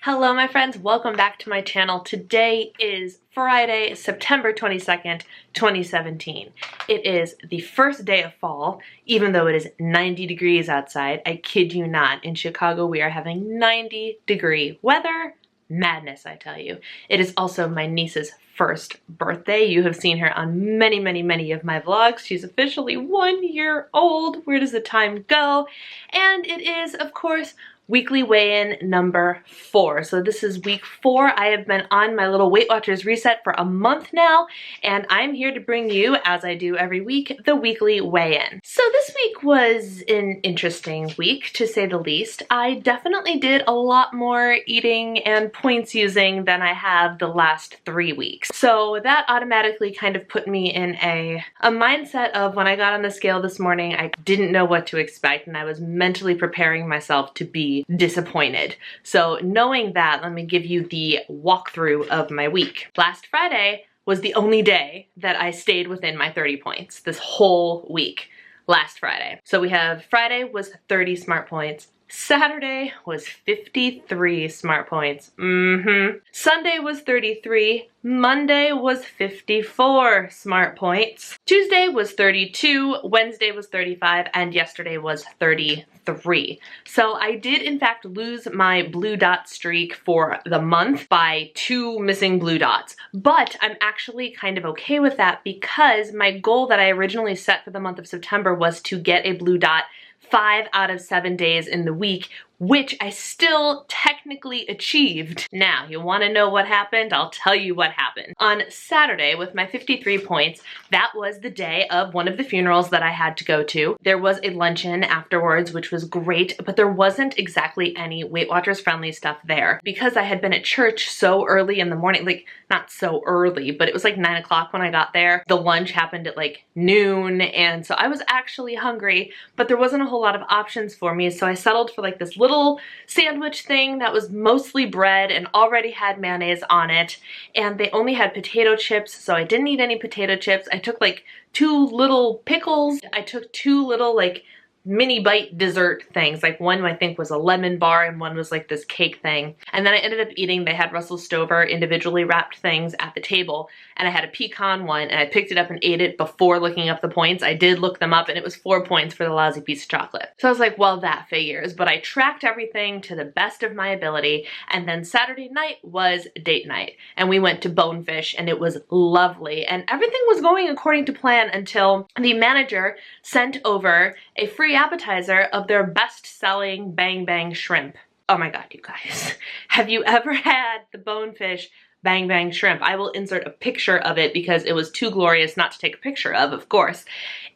Hello my friends, welcome back to my channel. Today is Friday, September 22nd, 2017. It is the first day of fall, even though it is 90 degrees outside. I kid you not. In Chicago, we are having 90-degree weather. Madness, I tell you. It is also my niece's first birthday. You have seen her on many of my vlogs. She's officially 1 year old. Where does the time go? And it is, of course, weekly weigh-in number 4. So this is week 4. I have been on my little Weight Watchers reset for a month now, and I'm here to bring you, as I do every week, the weekly weigh-in. So this week was an interesting week, to say the least. I definitely did a lot more eating and points using than I have the last 3 weeks. So that automatically kind of put me in a mindset of when I got on the scale this morning, I didn't know what to expect, and I was mentally preparing myself to be disappointed. So knowing that, let me give you the walkthrough of my week. Last Friday was the only day that I stayed within my 30 points this whole week. Last Friday. So we have Friday was 30 smart points. Saturday was 53 smart points. Sunday was 33. Monday was 54 smart points. Tuesday was 32. Wednesday was 35. And yesterday was 33. So I did in fact lose my blue dot streak for the month by 2 missing blue dots. But I'm actually kind of okay with that because my goal that I originally set for the month of September was to get a blue dot 5 out of 7 days in the week, which I still technically achieved. Now, you want to know what happened? I'll tell you what happened. On Saturday, with my 53 points, that was the day of one of the funerals that I had to go to. There was a luncheon afterwards, which was great, but there wasn't exactly any Weight Watchers friendly stuff there. Because I had been at church so early in the morning, like, not so early, but it was like 9 o'clock when I got there. The lunch happened at like noon, and so I was actually hungry, but there wasn't a whole lot of options for me, so I settled for like this little sandwich thing that was mostly bread and already had mayonnaise on it, and they only had potato chips, so I didn't eat any potato chips. I took like 2 little pickles. I took 2 little like mini bite dessert things. Like one I think was a lemon bar and one was like this cake thing. And then I ended up eating, they had Russell Stover individually wrapped things at the table, and I had a pecan one and I picked it up and ate it before looking up the points. I did look them up and it was 4 points for the lousy piece of chocolate. So I was like, well, that figures, but I tracked everything to the best of my ability. And then Saturday night was date night and we went to Bonefish and it was lovely and everything was going according to plan until the manager sent over a free appetizer of their best-selling Bang Bang shrimp. Oh my god, you guys. Have you ever had the Bonefish Bang Bang shrimp? I will insert a picture of it because it was too glorious not to take a picture of course.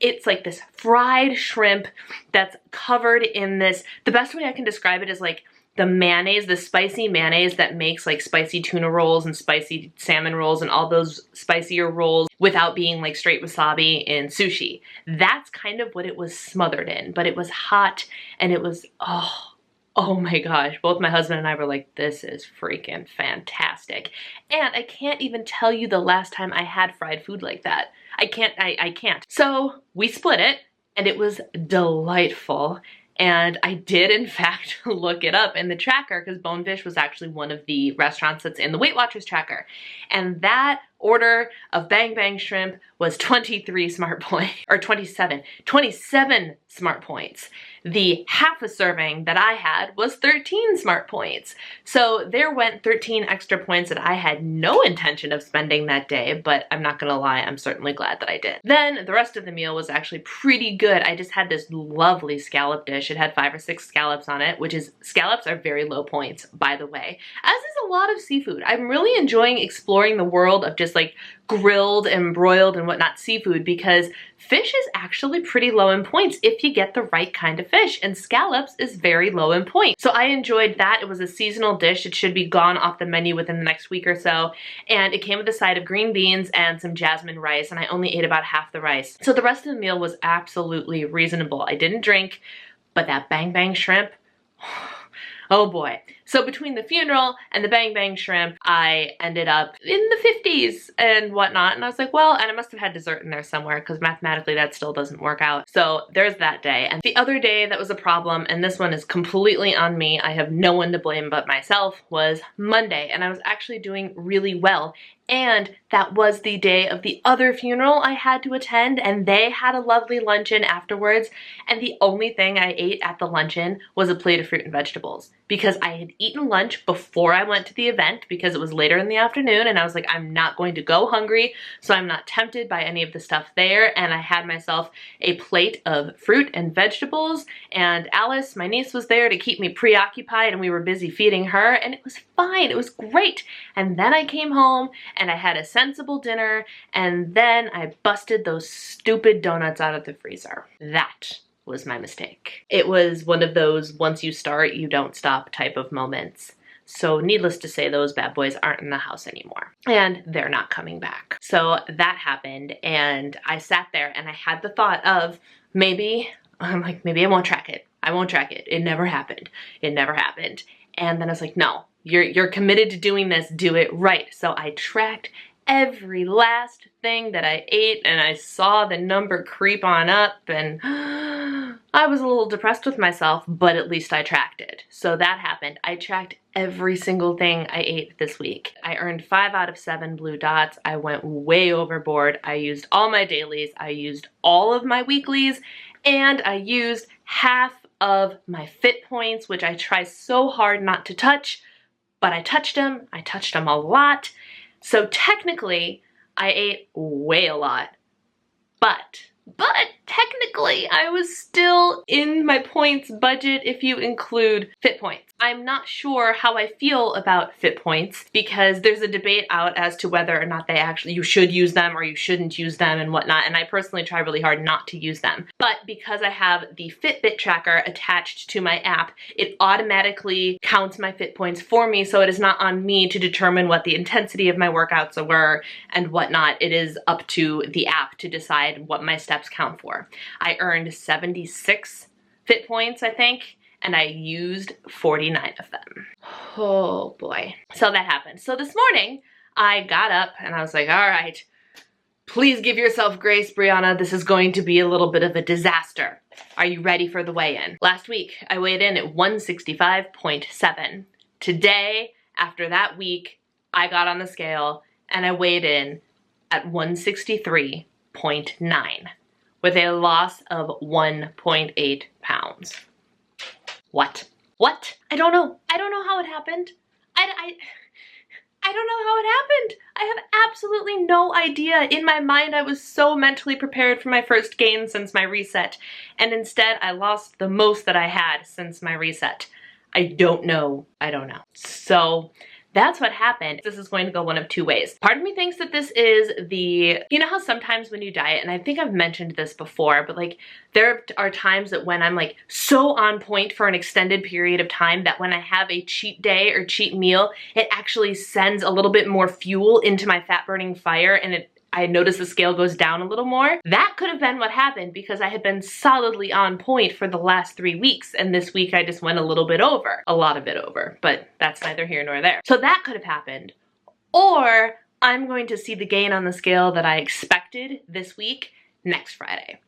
It's like this fried shrimp that's covered in this, the best way I can describe it is like the mayonnaise, the spicy mayonnaise that makes like spicy tuna rolls and spicy salmon rolls and all those spicier rolls without being like straight wasabi in sushi. That's kind of what it was smothered in, but it was hot and it was, oh my gosh, both my husband and I were like, this is freaking fantastic. And I can't even tell you the last time I had fried food like that. I can't. So we split it and it was delightful. And I did, in fact, look it up in the tracker because Bonefish was actually one of the restaurants that's in the Weight Watchers tracker. And that order of Bang Bang shrimp was 23 smart points, or 27 smart points. The half a serving that I had was 13 smart points. So there went 13 extra points that I had no intention of spending that day, but I'm not gonna lie, I'm certainly glad that I did. Then the rest of the meal was actually pretty good. I just had this lovely scallop dish. It had 5 or 6 scallops on it, scallops are very low points, by the way, as is a lot of seafood. I'm really enjoying exploring the world of just like grilled and broiled and whatnot seafood because fish is actually pretty low in points if you get the right kind of fish, and scallops is very low in points. So I enjoyed that. It was a seasonal dish. It should be gone off the menu within the next week or so, and it came with a side of green beans and some jasmine rice, and I only ate about half the rice. So the rest of the meal was absolutely reasonable. I didn't drink, but that Bang Bang shrimp, Oh boy. So between the funeral and the bang bang shrimp, I ended up in the 50s and whatnot. And I was like, well, and I must have had dessert in there somewhere because mathematically that still doesn't work out. So there's that day. And the other day that was a problem, and this one is completely on me, I have no one to blame but myself, was Monday. And I was actually doing really well. And that was the day of the other funeral I had to attend, and they had a lovely luncheon afterwards. And the only thing I ate at the luncheon was a plate of fruit and vegetables because I had eaten lunch before I went to the event because it was later in the afternoon, and I was like, I'm not going to go hungry, so I'm not tempted by any of the stuff there. And I had myself a plate of fruit and vegetables, and Alice, my niece, was there to keep me preoccupied, and we were busy feeding her, and it was fine. It was great. And then I came home and I had a sensible dinner, and then I busted those stupid donuts out of the freezer. That was my mistake. It was one of those once you start, you don't stop type of moments. So needless to say, those bad boys aren't in the house anymore, and they're not coming back. So that happened, and I sat there and I had the thought of maybe I won't track it. I won't track it. It never happened. It never happened. And then I was like, no, you're committed to doing this, do it right. So I tracked every last thing that I ate, and I saw the number creep on up, and I was a little depressed with myself, but at least I tracked it. So that happened. I tracked every single thing I ate this week. I earned 5 out of 7 blue dots. I went way overboard. I used all my dailies. I used all of my weeklies, and I used half of my fit points, which I try so hard not to touch, but I touched them. I touched them a lot. So technically, I ate way a lot, but technically I was still in my points budget if you include fit points. I'm not sure how I feel about fit points because there's a debate out as to whether or not you should use them or you shouldn't use them and whatnot, and I personally try really hard not to use them. But because I have the Fitbit tracker attached to my app, it automatically counts my fit points for me, so it is not on me to determine what the intensity of my workouts were and whatnot. It is up to the app to decide what my steps count for. I earned 76 fit points, I think, and I used 49 of them. Oh boy. So that happened. So this morning, I got up and I was like, all right, please give yourself grace, Brianna. This is going to be a little bit of a disaster. Are you ready for the weigh-in? Last week, I weighed in at 165.7. Today, after that week, I got on the scale and I weighed in at 163.9 with a loss of 1.8 pounds. What? I don't know. I don't know how it happened. I don't know how it happened. I have absolutely no idea. In my mind, I was so mentally prepared for my first gain since my reset, and instead I lost the most that I had since my reset. I don't know. So that's what happened. This is going to go one of two ways. Part of me thinks that this is you know how sometimes when you diet, and I think I've mentioned this before, but like there are times that when I'm like so on point for an extended period of time that when I have a cheat day or cheat meal, it actually sends a little bit more fuel into my fat burning fire, and I notice the scale goes down a little more. That could have been what happened because I had been solidly on point for the last 3 weeks, and this week I just went a little bit over. A lot of it over, but that's neither here nor there. So that could have happened. Or I'm going to see the gain on the scale that I expected this week next Friday.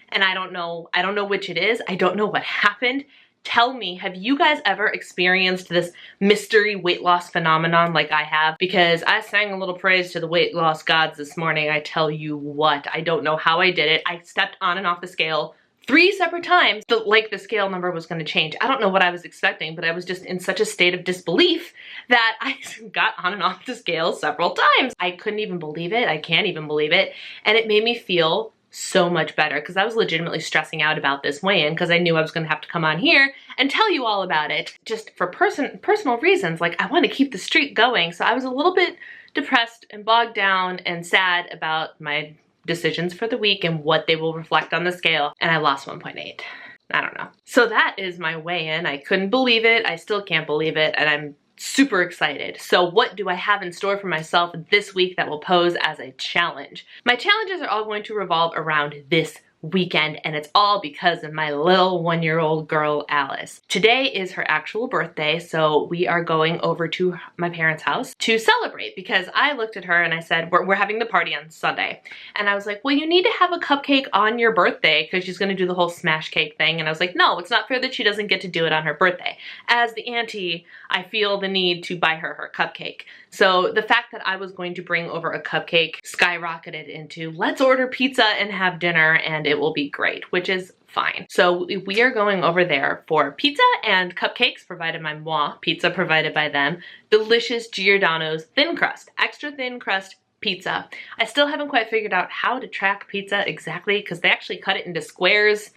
And I don't know which it is. I don't know what happened. Tell me, have you guys ever experienced this mystery weight loss phenomenon like I have? Because I sang a little praise to the weight loss gods this morning. I tell you what, I don't know how I did it. I stepped on and off the scale 3 separate times, like the scale number was going to change. I don't know what I was expecting, but I was just in such a state of disbelief that I got on and off the scale several times. I couldn't even believe it. I can't even believe it. And it made me feel so much better because I was legitimately stressing out about this weigh-in because I knew I was going to have to come on here and tell you all about it just for personal reasons. Like, I want to keep the streak going. So I was a little bit depressed and bogged down and sad about my decisions for the week and what they will reflect on the scale, and I lost 1.8. I don't know. So that is my weigh-in. I couldn't believe it. I still can't believe it, and I'm super excited. So what do I have in store for myself this week that will pose as a challenge? My challenges are all going to revolve around this weekend, and it's all because of my little 1-year-old girl, Alice. Today is her actual birthday, so we are going over to my parents' house to celebrate because I looked at her and I said, we're having the party on Sunday. And I was like, well, you need to have a cupcake on your birthday because she's gonna do the whole smash cake thing. And I was like, no, it's not fair that she doesn't get to do it on her birthday. As the auntie, I feel the need to buy her cupcake. So the fact that I was going to bring over a cupcake skyrocketed into, let's order pizza and have dinner and it will be great, which is fine. So we are going over there for pizza and cupcakes provided by moi, pizza provided by them, delicious Giordano's thin crust, extra thin crust pizza. I still haven't quite figured out how to track pizza exactly because they actually cut it into squares.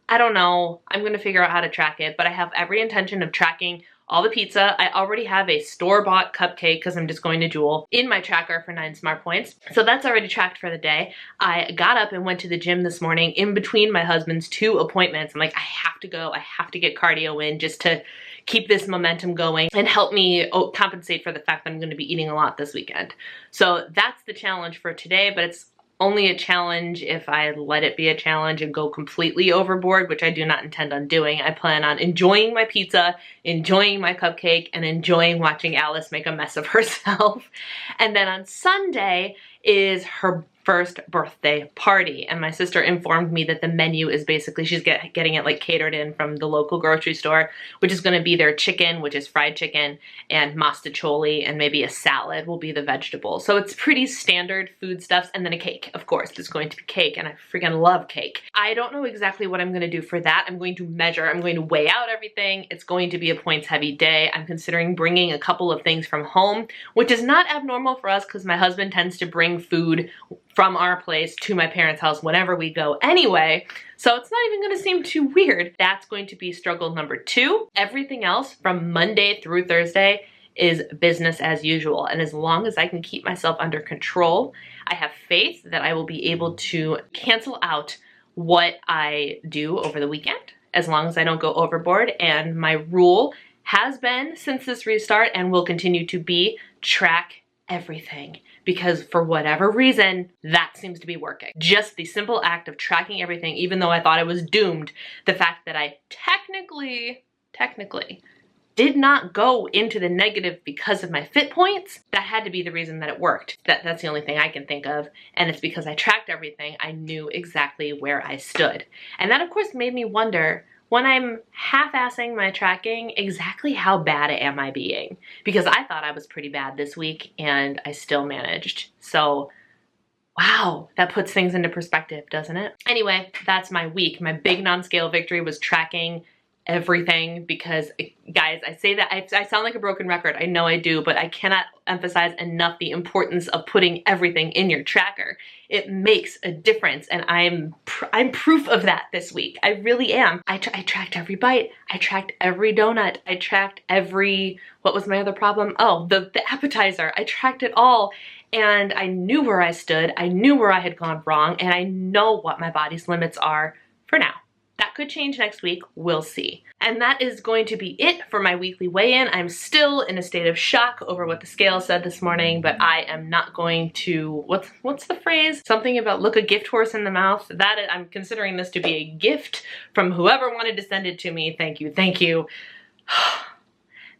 I don't know. I'm gonna figure out how to track it, but I have every intention of tracking all the pizza. I already have a store-bought cupcake because I'm just going to Jewel in my tracker for 9 smart points. So that's already tracked for the day. I got up and went to the gym this morning in between my husband's 2 appointments. I'm like, I have to go. I have to get cardio in just to keep this momentum going and help me compensate for the fact that I'm going to be eating a lot this weekend. So that's the challenge for today, but it's only a challenge if I let it be a challenge and go completely overboard, which I do not intend on doing. I plan on enjoying my pizza, enjoying my cupcake, and enjoying watching Alice make a mess of herself. And then on Sunday is her first birthday party, and my sister informed me that the menu is basically she's getting it like catered in from the local grocery store, which is going to be their chicken, which is fried chicken, and mostaccioli, and maybe a salad will be the vegetable. So it's pretty standard foodstuffs, and then a cake, of course. There's going to be cake, and I freaking love cake. I don't know exactly what I'm going to do for that. I'm going to measure, I'm going to weigh out everything. It's going to be a points heavy day. I'm considering bringing a couple of things from home, which is not abnormal for us because my husband tends to bring food from our place to my parents' house whenever we go anyway. So it's not even gonna seem too weird. That's going to be struggle number 2. Everything else from Monday through Thursday is business as usual. And as long as I can keep myself under control, I have faith that I will be able to cancel out what I do over the weekend, as long as I don't go overboard. And my rule has been since this restart and will continue to be track everything, because for whatever reason, that seems to be working. Just the simple act of tracking everything, even though I thought I was doomed, the fact that I technically did not go into the negative because of my fit points, that had to be the reason that it worked. That's the only thing I can think of, and it's because I tracked everything. I knew exactly where I stood. And that of course made me wonder, when I'm half-assing my tracking, exactly how bad am I being? Because I thought I was pretty bad this week and I still managed. So, wow, that puts things into perspective, doesn't it? Anyway, that's my week. My big non-scale victory was tracking everything because, guys, I say that, I sound like a broken record. I know I do, but I cannot emphasize enough the importance of putting everything in your tracker. It makes a difference, and I'm proof of that this week. I really am. I tracked every bite. I tracked every donut. I tracked every, what was my other problem? Oh, the appetizer. I tracked it all, and I knew where I stood. I knew where I had gone wrong, and I know what my body's limits are for now. That could change next week, we'll see. And that is going to be it for my weekly weigh-in. I'm still in a state of shock over what the scale said this morning, but I am not going to, what's the phrase? Something about look a gift horse in the mouth. I'm considering this to be a gift from whoever wanted to send it to me. Thank you, thank you.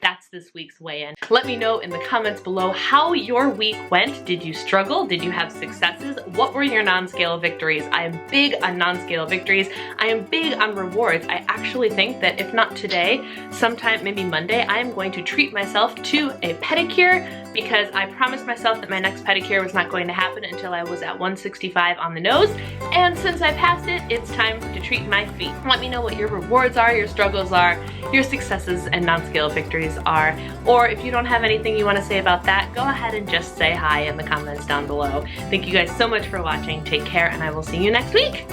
That's this week's weigh-in. Let me know in the comments below how your week went. Did you struggle? Did you have successes? What were your non-scale victories? I am big on non-scale victories. I am big on rewards. I actually think that if not today, sometime maybe Monday, I am going to treat myself to a pedicure because I promised myself that my next pedicure was not going to happen until I was at 165 on the nose. And since I passed it, it's time to treat my feet. Let me know what your rewards are, your struggles are, your successes and non-scale victories are, or if you don't have anything you want to say about that, go ahead and just say hi in the comments down below. Thank you guys so much for watching. Take care, and I will see you next week.